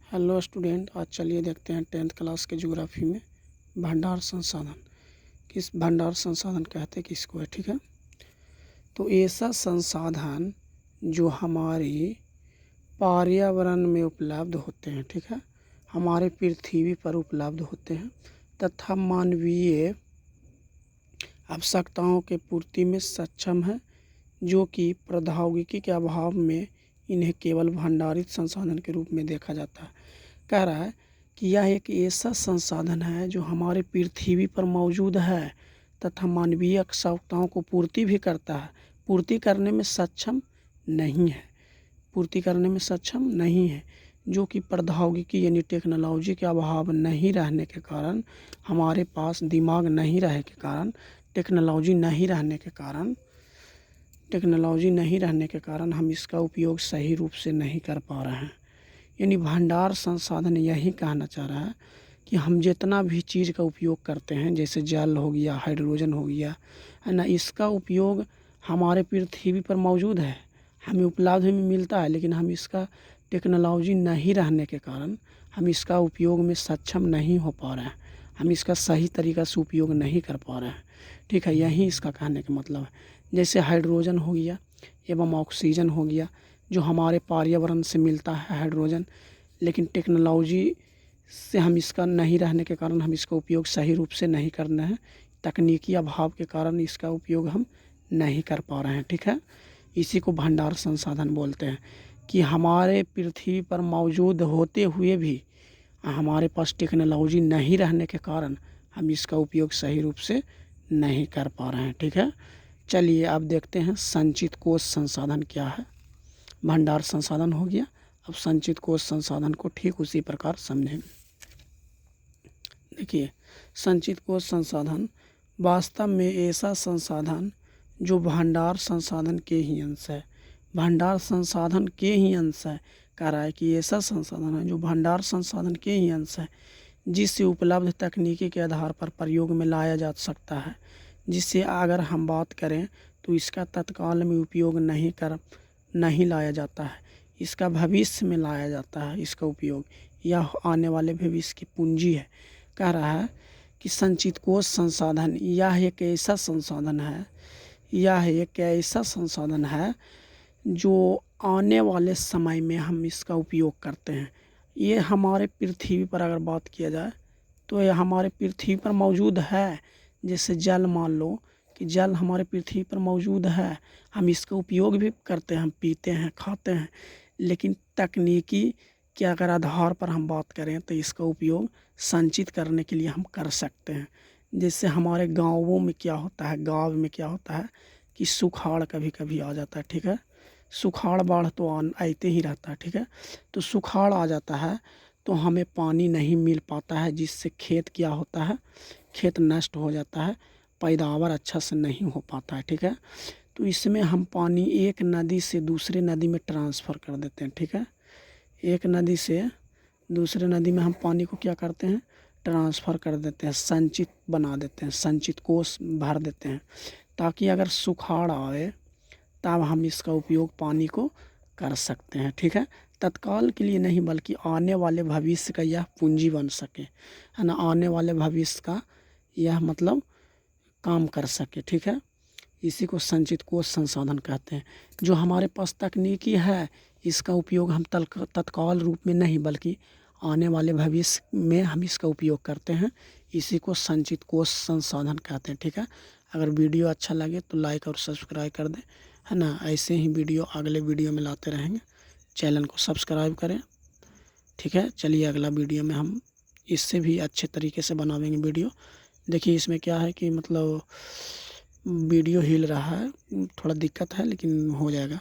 Hello student, आज चलिए देखते हैं 10th क्लास के ज्योग्राफी में भंडार संसाधन। किस भंडार संसाधन कहते किसको है, ठीक है। तो ऐसा संसाधन जो हमारी पर्यावरण में उपलब्ध होते हैं, ठीक है, हमारे पृथ्वी पर उपलब्ध होते हैं तथा मानवीय आवश्यकताओं के पूर्ति में सक्षम है, जो कि प्रौद्योगिकी के अभाव में इन्हें केवल भंडारित संसाधन के रूप में देखा जाता है। कह रहा है कि यह एक ऐसा संसाधन है जो हमारे पृथ्वी पर मौजूद है तथा मानवीय आवश्यकताओं को पूर्ति भी करता है, पूर्ति करने में सक्षम नहीं है, पूर्ति करने में सक्षम नहीं है, जो कि प्रौद्योगिकी यानी टेक्नोलॉजी के अभाव नहीं रहने के कारण, हमारे पास दिमाग नहीं रहे के कारण, टेक्नोलॉजी नहीं रहने के कारण हम इसका उपयोग सही रूप से नहीं कर पा रहे हैं। यानी भंडार संसाधन यही कहना चाह रहा है कि हम जितना भी चीज़ का उपयोग करते हैं, जैसे जल हो गया, हाइड्रोजन हो गया, है ना, इसका उपयोग हमारे पृथ्वी पर मौजूद है, हमें उपलब्ध में मिलता है, लेकिन हम इसका टेक्नोलॉजी नहीं रहने के कारण हम इसका उपयोग में सक्षम नहीं हो पा रहे हैं, हम इसका सही तरीक़ा से उपयोग नहीं कर पा रहे हैं, ठीक है। यही इसका कहने का मतलब है। जैसे हाइड्रोजन हो गया एवं ऑक्सीजन हो गया, जो हमारे पर्यावरण से मिलता है हाइड्रोजन, लेकिन टेक्नोलॉजी से हम इसका नहीं रहने के कारण हम इसका उपयोग सही रूप से नहीं कर रहे हैं, तकनीकी अभाव के कारण इसका उपयोग हम नहीं कर पा रहे हैं, ठीक है। इसी को भंडार संसाधन बोलते हैं कि हमारे पृथ्वी पर मौजूद होते हुए भी हमारे पास टेक्नोलॉजी नहीं रहने के कारण हम इसका उपयोग सही रूप से नहीं कर पा रहे हैं, ठीक है। चलिए अब देखते हैं संचित कोश संसाधन क्या है। भंडार संसाधन हो गया, अब संचित कोश संसाधन को ठीक उसी प्रकार समझेंगे। देखिए, संचित कोश संसाधन वास्तव में ऐसा संसाधन जो भंडार संसाधन के ही अंश है, भंडार संसाधन के ही अंश है। कह रहा है कि ऐसा संसाधन है जो भंडार संसाधन के ही अंश है, जिससे उपलब्ध तकनीकी के आधार पर प्रयोग में लाया जा सकता है, जिससे अगर हम बात करें तो इसका तत्काल में उपयोग नहीं लाया जाता है, इसका भविष्य में लाया जाता है इसका उपयोग, यह आने वाले भविष्य की पूंजी है। कह रहा है कि संचित कोश संसाधन यह एक ऐसा संसाधन है जो आने वाले समय में हम इसका उपयोग करते हैं। ये हमारे पृथ्वी पर अगर बात किया जाए तो यह हमारे पृथ्वी पर मौजूद है। जैसे जल, मान लो कि जल हमारे पृथ्वी पर मौजूद है, हम इसका उपयोग भी करते हैं, हम पीते हैं, खाते हैं, लेकिन तकनीकी के अगर आधार पर हम बात करें तो इसका उपयोग संचित करने के लिए हम कर सकते हैं। जैसे हमारे गाँवों में क्या होता है, गाँव में क्या होता है कि सुखाड़ कभी कभी आ जाता है, ठीक है। सुखाड़, बाढ़ तो आते ही रहता है, ठीक है। तो सुखाड़ आ जाता है तो हमें पानी नहीं मिल पाता है, जिससे खेत क्या होता है, खेत नष्ट हो जाता है, पैदावार अच्छा से नहीं हो पाता है, ठीक है। तो इसमें हम पानी एक नदी से दूसरे नदी में ट्रांसफ़र कर देते हैं, ठीक है। एक नदी से दूसरे नदी में हम पानी को क्या करते हैं, ट्रांसफ़र कर देते हैं, संचित बना देते हैं, संचित कोश भर देते हैं, ताकि अगर सुखाड़ आए तब हम इसका उपयोग पानी को कर सकते हैं, ठीक है। तत्काल के लिए नहीं बल्कि आने वाले भविष्य का यह पूंजी बन सके, है ना, आने वाले भविष्य का यह मतलब काम कर सके, ठीक है। इसी को संचित कोश संसाधन कहते हैं। जो हमारे पास तकनीकी है इसका उपयोग हम तत्काल रूप में नहीं बल्कि आने वाले भविष्य में हम इसका उपयोग करते हैं, इसी को संचित कोश संसाधन कहते हैं, ठीक है। अगर वीडियो अच्छा लगे तो लाइक और सब्सक्राइब कर दें, है ना। ऐसे ही वीडियो अगले वीडियो में लाते रहेंगे, चैनल को सब्सक्राइब करें, ठीक है। चलिए अगला वीडियो में हम इससे भी अच्छे तरीके से बनाएंगे वीडियो। देखिए इसमें क्या है कि मतलब वीडियो हिल रहा है, थोड़ा दिक्कत है, लेकिन हो जाएगा।